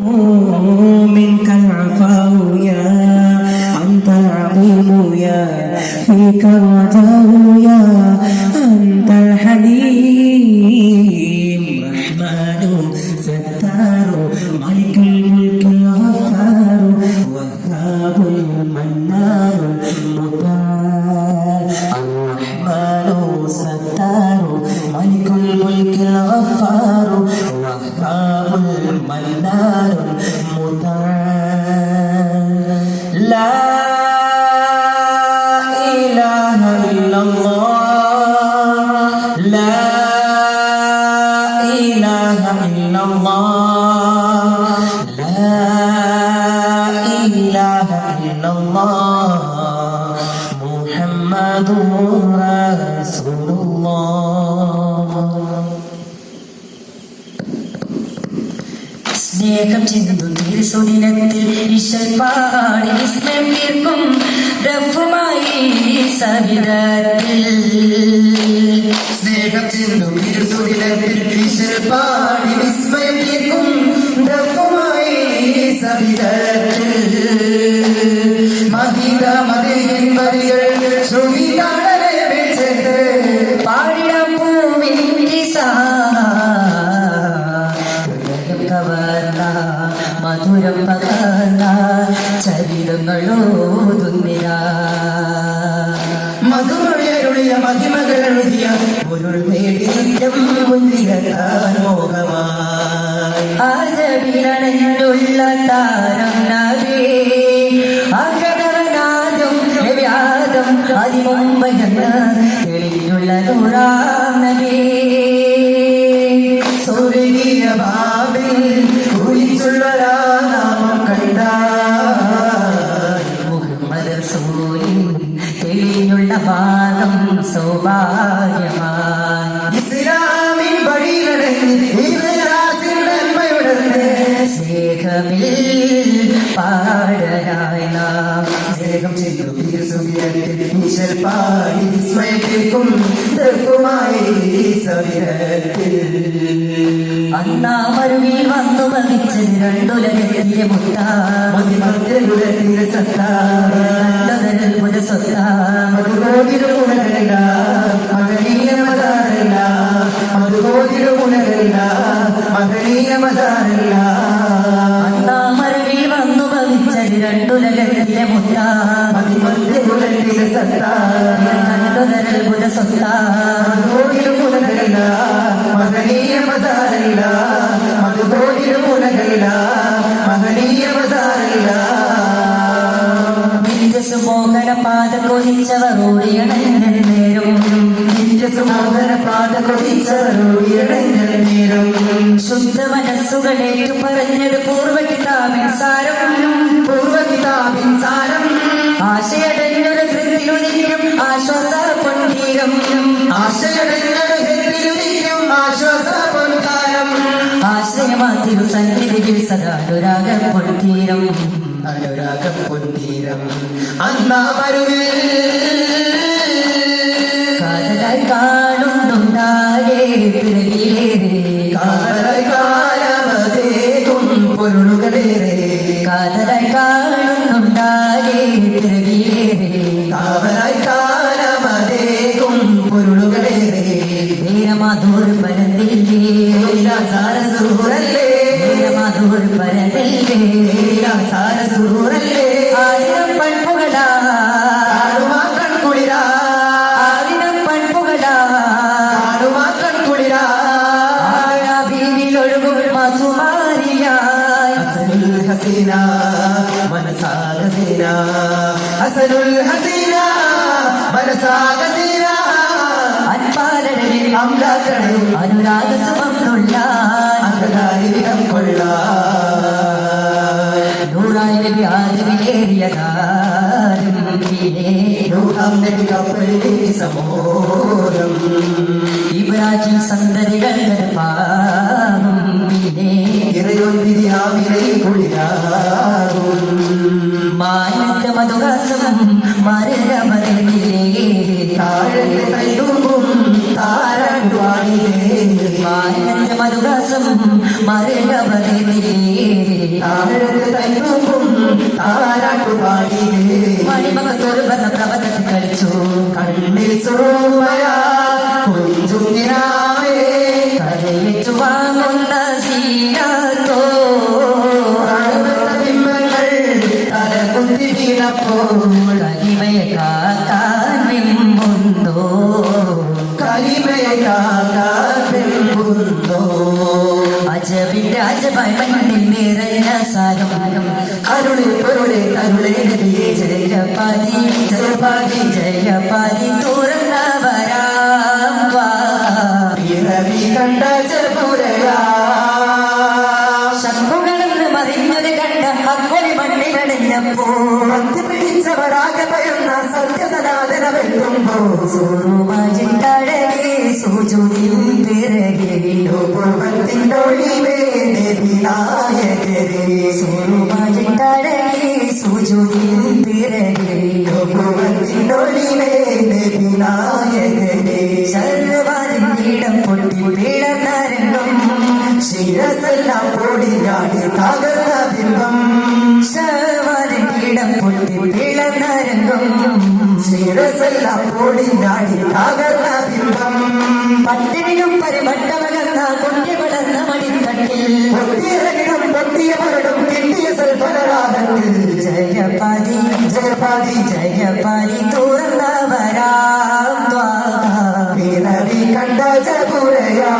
منك العفو يا أنت العظيم يا فيك الرجاء يا أنت الحليم رحمن ستار ملك الملك الغفار وهاب المنان المطاع الرحمن ستار ملك الملك الغفار وهاب المنان المطاع لا إله إلا الله لا إله إلا الله لا إله إلا الله محمد رسول الله സ്നേഹം ചിന്തും തിരുസുദിനത്തിൽ ഈശ്വരപാടി വിസ്മയം തീർക്കും രഫുമായി സവിധത്തിൽ സ്നേഹം ചിന്തും തിരുസുദിനത്തിൽ ഈശ്വരപാടി വിസ്മയം തീർക്കും രഫുമായി സവിധത്തിൽ മദീന മദീൻ വരികൾ ശ്രുതി താളലയ വെച്ചത് പാടിടാം പൂവിൻ കിസാ മധുരം പകർന്ന ചരിതങ്ങളോതുന്നിര മധുരൊഴിയ മഹിമകൾ എഴുതിയ പൊരുൾ നേടിയ മുന്നിലെത്താൻ മോഹമായി ആജവിലണഞ്ഞുള്ള താരം നബി അകടവനാദം വ്യാദം അതിമുമ്പെന്ന തെളിഞ്ഞുള്ള നൂറാം നബി സൂര്യനീയ ഭാവിൽ നാമം കണ്ട മുഹമ്മദ് റസൂലിൻ തെളിഞ്ഞുള്ള പാദം സൗഭാഗ്യമായി ഇസ്ലാമിൻ സ്നേഹമിൽ പാടനായി നാം സ്നേഹം ചെയ്തു ഈശ്വർ പാടി വിസ്മയത്തിൽക്കും അന്നാമരുവിൽ വന്നു മതിച്ചത് രണ്ടുലകത്തിലെ മുത്താമതിമത്തിലെ സത്താരൽ പുരസൊത്ത മധുകോതിരുമുണകളില്ല മകനീയ മതാറില്ല മധുകോതിരുമുണകളില്ല മകനീയ മതാറില്ല അന്നാമരുവിൽ വന്നു മതിച്ചത് രണ്ടുലകത്തിലെ മുത്താമതിമത്തിലെ സത്താരൽ പുരസൊത്ത മധുകോതിരുമുണകളില്ല മകനീയ മതാറില്ല മധുകോതിരുമുണകളില്ല മകനീയ മതാറില്ല സുമോഹന പാത കൊതിച്ചവർ ഓടിയണഞ്ഞൽ നേരം സുമോഹന പാത കൊതിച്ചവർ നേരം ശുദ്ധ മനസ്സുകളേറ്റു പറഞ്ഞത് പൂർവ്വകിതാബിൻ സാരം പൂർവ്വകിതാബിൻ സാരം ആശയടഞ്ഞൊരു കൃതിയുനിരും ആശ്വാസ പൊൻതീരം ആശയടഞ്ഞൊരു കൃതിയുനിരും ആശ്വാസ പൊൻതാരം ആശ്രയമാതിരു സന്നിധിയിൽ സദാ അനുരാഗ പൊൻതീരം അനുരാഗ പൊൻതീരം അന്നാമരുവിൽ കാതലായി കാണുന്നുണ്ടാകെ പിറകിലേറെ കാതലായി കാലമതേകും പൊരുളുകളേറെ കാതലായി കാണുന്നുണ്ടാകെ പിറകിലേറെ കാതലായി കാലമതേകും പൊരുളുകളേറെ ധീരമാധൂർ പരന്നില്ലേ സാരസൂറല്ലേ ധീരമാധൂർ പരന്നില്ലേ സാരസൂറല്ലേ ആയിരം പൺപുകളാ ആടുമാക്കൾ കുളിരാ ആയിരം പൺപുകളാ ആടുമാക്കൾ കുളിരാ ആഴാഭീവിലൊഴുകും മധുമാരിയായി അസനുൽ ഹസീന മനസാഗസീന അസനുൽ ഹസീന മനസാഗസീന അൻപാലടലിൽ അംലാക്കളിൽ അനുരാഗ സുഖമുള്ള അകലാരികം കൊള്ളാം നൂറായി നബി ആദമിലേറിയതാരും നൂറാം നബി കപ്പലിലേക്ക് സമൂലം ഇബ്രാഹിം സന്തതികൾ പാപം പിന്നെ ഇറയോൻ വിധിയാവിലെ കുളിരാകും മാനത്തെ മധുഹാസം മരമതിലേ താഴെ തൈതുമ്പും താരണ്ടുവാണിലേ മാനത്തെ മധുഹാസം മറിയവനെ മണിമകത്തോട് വന്ന പ്രവചനം കളിച്ചു കണ്ണിൽ സുറുമയാ കുഞ്ചുങ്ങിനാവേ കരയേറ്റു വാങ്ങുന്ന സീനാത്തോ ബിംബങ്ങൾ തലകുത്തി വീണപ്പോൾ കലിമയെ കാക്കാൻ വെമ്പുണ്ടോ കലിമയെ കാക്കാൻ വെമ്പുന്നോ അജബിന്റെ അജബായി മണ്ണിൽ നിറഞ്ഞ സാരം അരുളെ പൊരുളെ കരുളെ നബിയേ ജയപാതി ജയപാതി ജയപാതി തുറന്ന വരാം പിറവി കണ്ട ചെറുപുരയാ ശംഖുകളെന്ന് മറിഞ്ഞത് കണ്ട അക്കൊലി മണ്ണിലടഞ്ഞപ്പോൾ പിടിച്ചവരാകെ പയുന്ന സത്യസനാതനമെത്തുമ്പോ സുറുമാജിട്ടഴകെ സുജുതിയും പിറകെ പൂർവത്തിൻ്റെ ഒളിവേ നബിനായകരേ സുറുമാജിട്ടഴകെ സുജുതിയും പിറകെ പൂർവത്തിൻ്റെ ഒളിവേ നബിനായകരേ സർവാദിനം പൊട്ടി പിളർന്നരംഗം ശിരസെല്ലാം പൊടിഞ്ഞാടി തകർന്ന ബിംബം സർവാദിനം പൊട്ടി പിളർന്നരംഗം ശിരസെല്ലാം പൊടിഞ്ഞാടി തകർന്ന ബിംബം പട്ടിണിയും പരിമട്ടമകന്ന കുട്ടി വളർന്ന മണിത്തട്ടിൽ പൊട്ടിയിറങ്ങിടും പൊട്ടിയ പരടും കിട്ടിയ സൽഫലരാഗത്തിൽ ജയപാതി ജയപാതി ജയപാതി തുറന്ന വരാം പിറവി കണ്ട ചെറുപുരയാ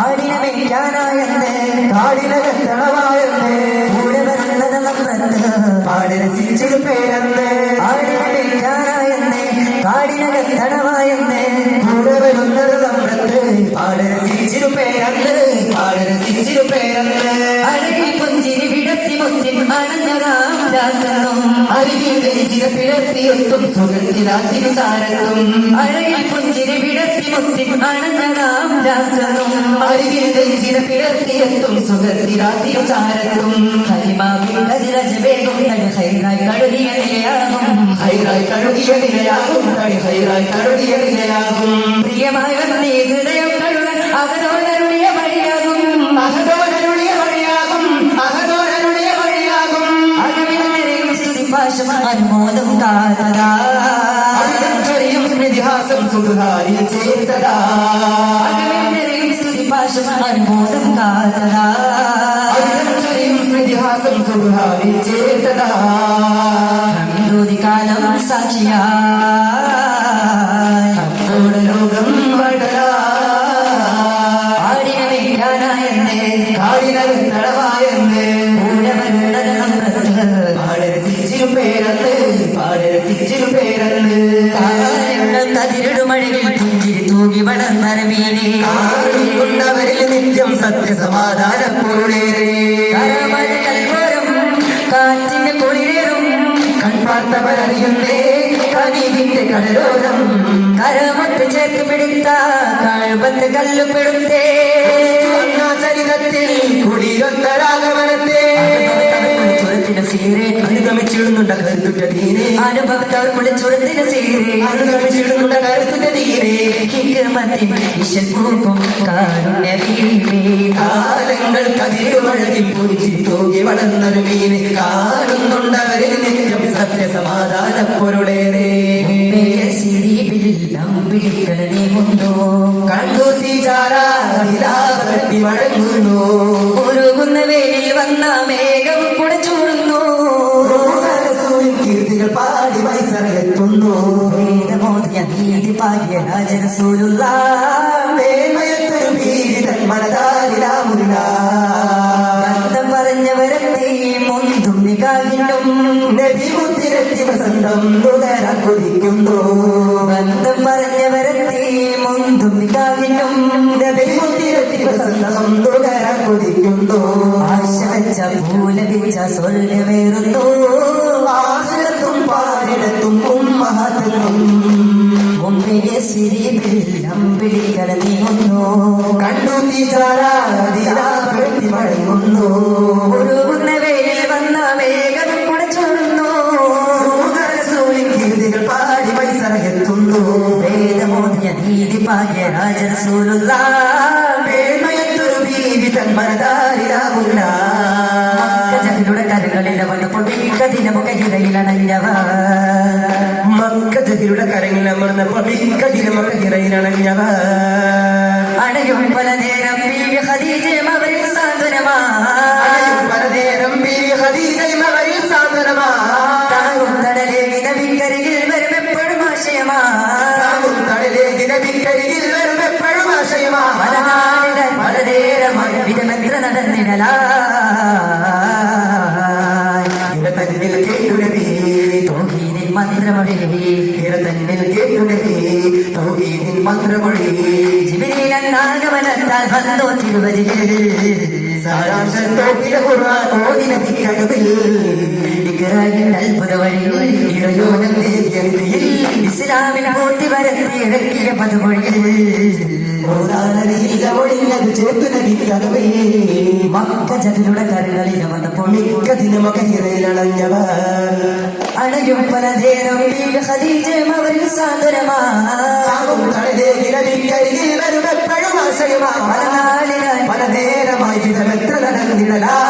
ആടിന വയ്ക്കാനായെന്ന് കാടിനകത്തളവായെന്ന് കൂടെ വരുന്നത് നമ്പത്ത് പാടരസിച്ചിൽ പേരെന്ന് ആടിന വയ്ക്കാനായെന്ന് കാടിനകത്തണവായെന്ന് കൂടെ വരുന്നത് നമ്രത്ത് പാടരസിച്ചിൽ പേരെന്ന് പാടരസിച്ചിൽ പേരെന്ന് അഴകിൽ പുഞ്ചിരി വിടത്തി മുത്തി അണഞ്ഞതാം രാത്തെന്നും അരികിൽ നെഞ്ചിനെ പിളർത്തിയെത്തും സുഖത്തിനാത്തിനു ചാരത്തും അഴകിൽ പുഞ്ചിരി വിടത്തി മുത്തി അണഞ്ഞതാം രാത്തെന്നും അരികിൽ നെഞ്ചിനെ പിളർത്തിയെത്തും സുഖത്തിനാത്തിനു ചാരത്തും ഹരിമാവിൽ കതിരജ വേഗം തടി ഹൈറായി കടുകിയ നിലയാകും ഹൈറായി കഴുകിയ നിലയാകും കടി ഹൈറായി കഴുകിയ നിലയാകും പ്രിയമായ വന്നേ ഹൃദയം കഴുകൻ അകതോടരുളിയ വഴിയാകും അഹദോരരുളിയ വഴിയാകും അഹദോരരുളിയ വഴിയാകും അകമിൽ നിറയും സ്തുതിപാശം അനുമോദം കാതതാ അറിയും സ്മൃതിഹാസം സുഖാരി ചേർത്തതാ അകമിൽ നിറയും സ്തുതിപാശം അനുമോദം കാതതാ അറിയും സ്മൃതിഹാസം സുഖാരി ചേർത്തതാ കാലം സാക്ഷിയായി ലോകം വളരാ ആടിന വെക്കാനായെന്ന് കാടിനകത്തളവായെന്ന് കൂടെ വരുന്നത് നമ്രത്ത് പാടരസിച്ചിൽ പേരെന്ന് പാടരസിച്ചിൽ പേരെന്ന് കതിരിടുമഴകിൽ പുഞ്ചിരി തൂകി വളർന്നരമീനെ കൊണ്ടവരിൽ നിത്യം സത്യസമാധാന പൊരുളേറെ കൽവരം കാറ്റിന്റെ കുളിരേറും കൺപാർത്തവരറിയുന്നേ കനിവിന്റെ കടലോരം കരമത്ത് ചേർത്ത് പിടിത്ത കഴുപത്ത് കല്ലുപിടുത്തേ ചരിതത്തിൽ കുടിയൊത്തരാഗമനത്തെ ചുരത്തിന് സീരെ അനുഗമിച്ചിടുന്നുണ്ട കരുത്തുറ്റ തീരെ അനുഭവത്തവർ കുളിച്ചുരത്തിന് സീരെ അനുഗമിച്ചിടുന്നുണ്ട കരുത്തുറ്റ തീരെ ഹിക്മത്തിൻ വിശൽ പൂക്കും കാരുണ്യ വീരേ കാലങ്ങൾ കതിരുമഴകിൽ പുഞ്ചി തൂകി വളർന്നൊരു മീനെ കാണുന്നുണ്ടവരിൽ നിത്യം സത്യസമാധാന പൊരുളേറെ പിടിക്കണേ കൊണ്ടോ കണ്ണൂത്തി ചാരാതി വഴങ്ങുന്നു ഉരുകുന്ന വേലിൽ വന്ന മേഘം കുടച്ചൂടുന്നു കീർത്തികൾ പാടി മത്സരത്തുന്നു വേദമോദിയ നീതി പാകിയ രാജരസൂലുള്ള മേന്മയത്തൊരു ഭീതൻ മനതാരിലാമുല്ല ബന്ധം പറഞ്ഞവരത്തെ മുന്തും നികാകിന്നും നബി മുത്തിരത്തി വസന്തം നുകരാൻ കൊതിക്കുന്നു ബന്ധം പറഞ്ഞവരത്തെ മുന്തും നികാകിന്നും നബി മുത്തിരത്തി വസന്തം നുകരാൻ കൊതിക്കുന്നു ആശ വെച്ച പൂലപിച്ച സ്വർഗമേറുന്നു ആഹിറത്തും പാരിടത്തും ഉമ്മഹത്തും മുമ്പിലെ സിരിബില്ലം പിടിക്കല നീങ്ങുന്നു കണ്ണൂത്തി ചാരാതി മടങ്ങുന്നു ഉരുകുന്ന വേലിൽ വന്ന മേഘം കുടച്ചൂടുന്നു കീർത്തികൾ പാടി മത്സരത്തുന്നു വേദമോദിയ നീതി പാകിയ രാജരസൂലുള്ള മേന്മയത്തൊരു കരങ്ങളിലെ വന്നപ്പോൾ മിക്കതിനമുഖയിലണഞ്ഞവർ മക്കജഹിയുടെ കരങ്ങളിലമർന്നപ്പോൾ മിക്കതിനമുഖയിലണഞ്ഞവർ അണയും പല നേരം ബീവി ഖദീജയും അവരിൽ സാന്ത്വനമാ പലനേരം ബീവി ഖദീജയും അവരിൽ സാന്ത്വനമാ താങ്ങും തടലേകി നബിക്കരികിൽ വരും എപ്പോഴും ആശയമാ താങ്ങും തടലേകി നബിക്കരികിൽ വരും എപ്പോഴും ആശയമാ പല നാളികൾ പല നേരമായി വിധമെത്ര നടന്നിടലായി തന്നിൽ കേട്ടു നബി തൗഹീദിൻ മന്ത്രമൊഴി തന്നിൽ കേട്ടു നബി തൗഹീദിൻ മന്ത്രമൊഴി ജിബ്രീൽ എന്നാഗമനത്താൽ വന്നു തിരുവരികിൽ സാരാംശം തോപ്പിലെ ഖുർആൻ ഓതി നബിക്കകവിൽ ഇഖ്റാഇൻ അത്ഭുത വഴിയിൽ ഇറയോനം നേടിയ നിധിയിൽ ഇസ്ലാമിൽ പൂർത്തി വരുത്തി ഇറക്കിയ പതുമൊഴിയിൽ ഒഴിഞ്ഞത് ചേർത്തു നബിക്കകവിൽ മക്ക ജഗരുടെ കരകളിൽ വന്നപ്പോൾ മിക്കതിനുമകയിലണഞ്ഞവർ അണയും പല നേരം ബീവി ഖദീജയും അവരിൽ സാന്ത്വനമാ നബിക്കരികിൽ വരും എപ്പോഴും ആശയമാ പല നാളിലായി പല നേരമായി വിധമെത്ര നടന്നിടലായി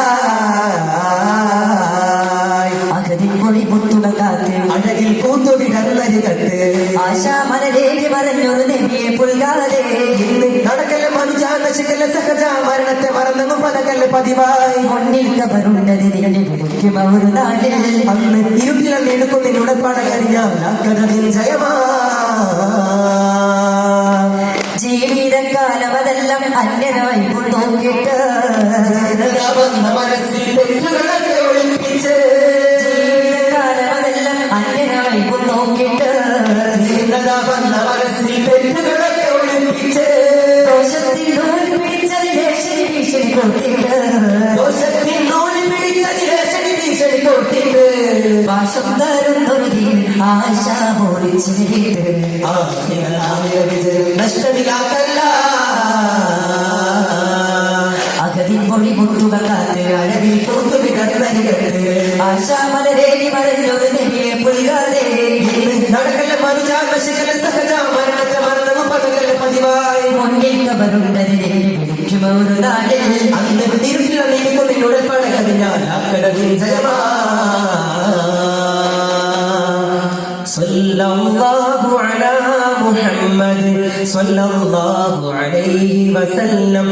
അകതിൽ പൊടി മുത്തുകൾ കാത്ത് അഴകിൽ പൂത്തു വിടർന്നരി കട്ട് ആശാമലരേഖി മറഞ്ഞൊരു നബിയെ പുൽകാതെ ഇന്ന് നടക്കല് മനുജ നശിക്കല് സഹജ മരണത്തെ മറന്നു പലകല് പതിവായി മുന്നിൽ കബറുണ്ടത് നിന്നെ വിളിക്കും ഒരു നാളിൽ അന്ന് ഇരുട്ടിൽ എടുക്കും നിന്നുടെ പടകരിഞ്ഞാൽ ജയമാ ജീവിതകാലം അതെല്ലാം അന്യനായി നോക്കിയിട്ട് മനസ്സിൽ തെറ്റുകളൊക്കെ ഒളിപ്പിച്ച് ജീവിതകാലം അതെല്ലാം അന്യനായി നോക്കിയിട്ട് വന്ന മനസ്സിൽ തെറ്റുകളൊക്കെ ഒളിപ്പിച്ച് ദോഷത്തിൽ നൂൽ പിടിച്ചതിനെ ശരി ഭീഷണി കൊടുത്തിട്ട് ദോഷത്തിൽ നൂല് പിടിച്ചതിലെ ശനി ഭീഷണി കൊടുത്തിട്ട് പാശം തരുന്നൊരു ആശ പോലിച്ചിട്ട് നഷ്ടമില്ലാത്തല്ല അകതിൽ പൊടി മുത്തുകൾ കാത്ത് അഴകിൽ പൂത്തു വിടർന്നരികട്ട് ആശാമലരേഖി മറഞ്ഞൊരു നബിയെ പുൽകാതെ നടക്കല്ല മനുജ നശിക്കല സഹജ മരണത്തെ മറന്നു പകല് പതിവായി മുന്നിൽ കബറുണ്ടത് നിന്നെ വിളിക്കും ഒരു നാളിൽ അന്ന് ഇരുട്ടിൽ നീക്കും നിന്നുടെ പടകരിഞ്ഞാൽ ജയമാ സല്ലല്ലാഹു അലാ മുഹമ്മദ് സല്ലല്ലാഹു അലൈഹി വസല്ലം